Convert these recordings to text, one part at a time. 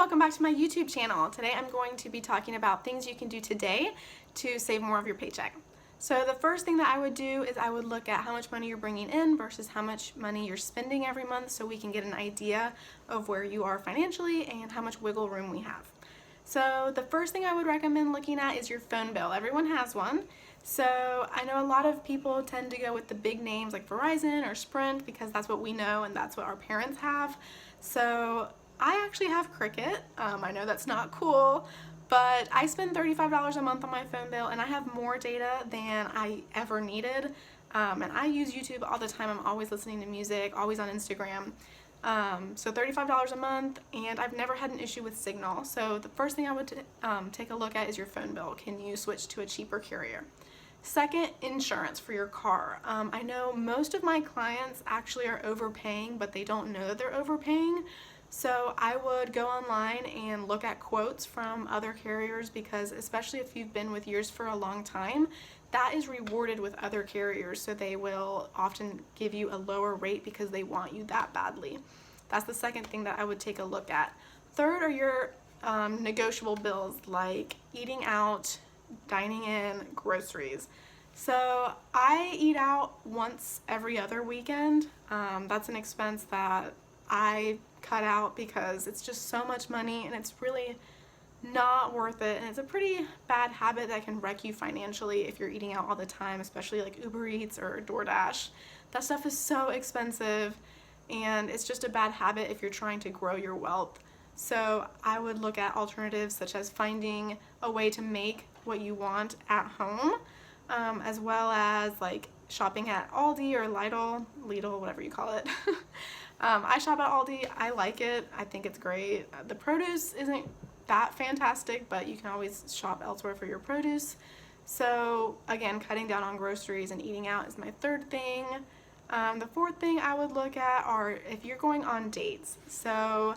welcome back to my YouTube channel. Today I'm going to be talking about things you can do today to save more of your paycheck. So the first thing that I would do is I would look at how much money you're bringing in versus how much money you're spending every month so we can get an idea of where you are financially and how much wiggle room we have. So the first thing I would recommend looking at is your phone bill. Everyone has one. So I know a lot of people tend to go with the big names like Verizon or Sprint because that's what we know and that's what our parents have. So I actually have Cricket. I know that's not cool, but I spend $35 a month on my phone bill and I have more data than I ever needed. And I use YouTube all the time. I'm always listening to music, always on Instagram. So $35 a month, and I've never had an issue with signal. So the first thing I would take a look at is your phone bill. Can you switch to a cheaper carrier? Second, insurance for your car. I know most of my clients actually are overpaying, but they don't know that they're overpaying. So I would go online and look at quotes from other carriers because especially if you've been with yours for a long time, that is rewarded with other carriers. So they will often give you a lower rate because they want you that badly. That's the second thing that I would take a look at. Third are your negotiable bills like eating out, dining in, groceries. So I eat out once every other weekend. That's an expense that I cut out because it's just so much money and it's really not worth it, and it's a pretty bad habit that can wreck you financially if you're eating out all the time, especially like Uber Eats or DoorDash. That stuff is so expensive and it's just a bad habit if you're trying to grow your wealth. So I would look at alternatives such as finding a way to make what you want at home, as well as like shopping at Aldi or Lidl, whatever you call it. I shop at Aldi. I like it. I think it's great. The produce isn't that fantastic, but you can always shop elsewhere for your produce. So again, cutting down on groceries and eating out is my third thing. The fourth thing I would look at are if you're going on dates. So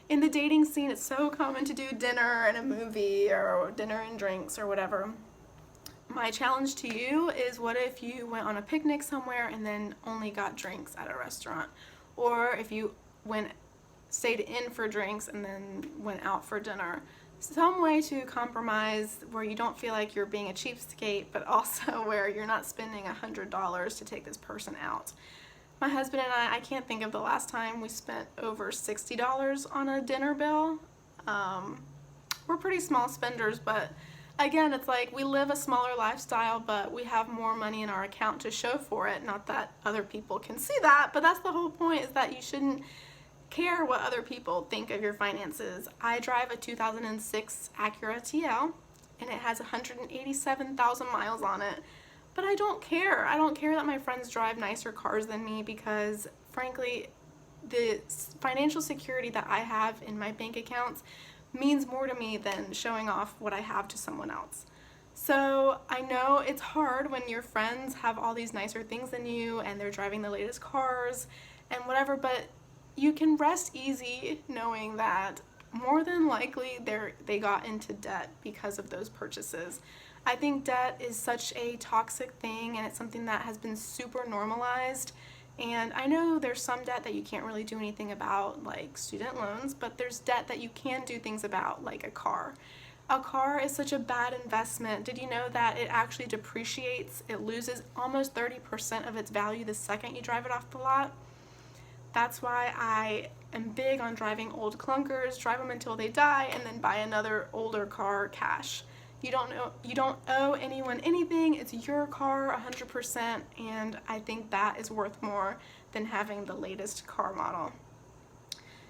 in the dating scene, it's so common to do dinner and a movie or dinner and drinks or whatever. My challenge to you is, what if you went on a picnic somewhere and then only got drinks at a restaurant? Or if you stayed in for drinks and then went out for dinner. Some way to compromise where you don't feel like you're being a cheapskate, but also where you're not spending $100 to take this person out. My husband and I can't think of the last time we spent over $60 on a dinner bill. We're pretty small spenders, but again, it's like we live a smaller lifestyle, but we have more money in our account to show for it. Not that other people can see that, but that's the whole point, is that you shouldn't care what other people think of your finances. I drive a 2006 Acura TL and it has 187,000 miles on it, but I don't care. I don't care that my friends drive nicer cars than me because frankly, the financial security that I have in my bank accounts means more to me than showing off what I have to someone else. So I know it's hard when your friends have all these nicer things than you and they're driving the latest cars and whatever, but you can rest easy knowing that more than likely they got into debt because of those purchases. I think debt is such a toxic thing and it's something that has been super normalized. And I know there's some debt that you can't really do anything about, like student loans, but there's debt that you can do things about, like a car. A car is such a bad investment. Did you know that it actually depreciates? It loses almost 30% of its value the second you drive it off the lot. That's why I am big on driving old clunkers, drive them until they die, and then buy another older car cash. You don't owe anyone anything. It's your car 100%, and I think that is worth more than having the latest car model.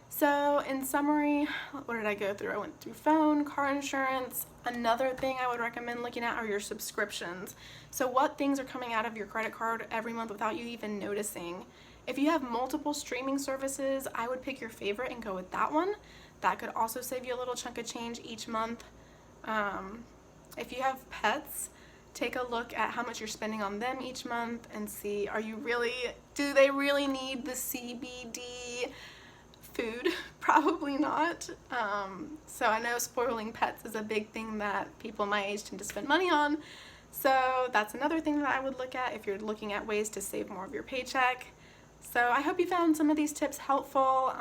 So in summary, what did I go through? I went through phone, car insurance. Another thing I would recommend looking at are your subscriptions. So what things are coming out of your credit card every month without you even noticing? If you have multiple streaming services, I would pick your favorite and go with that one. That could also save you a little chunk of change each month. If you have pets, take a look at how much you're spending on them each month and see, do they really need the CBD food? Probably not. So I know spoiling pets is a big thing that people my age tend to spend money on. So that's another thing that I would look at if you're looking at ways to save more of your paycheck. So I hope you found some of these tips helpful.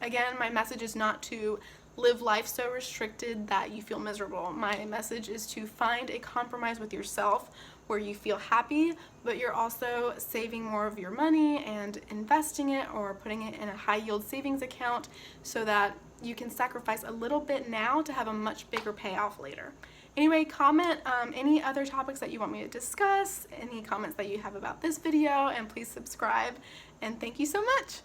Again, my message is not to live life so restricted that you feel miserable. My message is to find a compromise with yourself where you feel happy, but you're also saving more of your money and investing it or putting it in a high yield savings account so that you can sacrifice a little bit now to have a much bigger payoff later. Anyway, comment any other topics that you want me to discuss, any comments that you have about this video, and please subscribe, and thank you so much.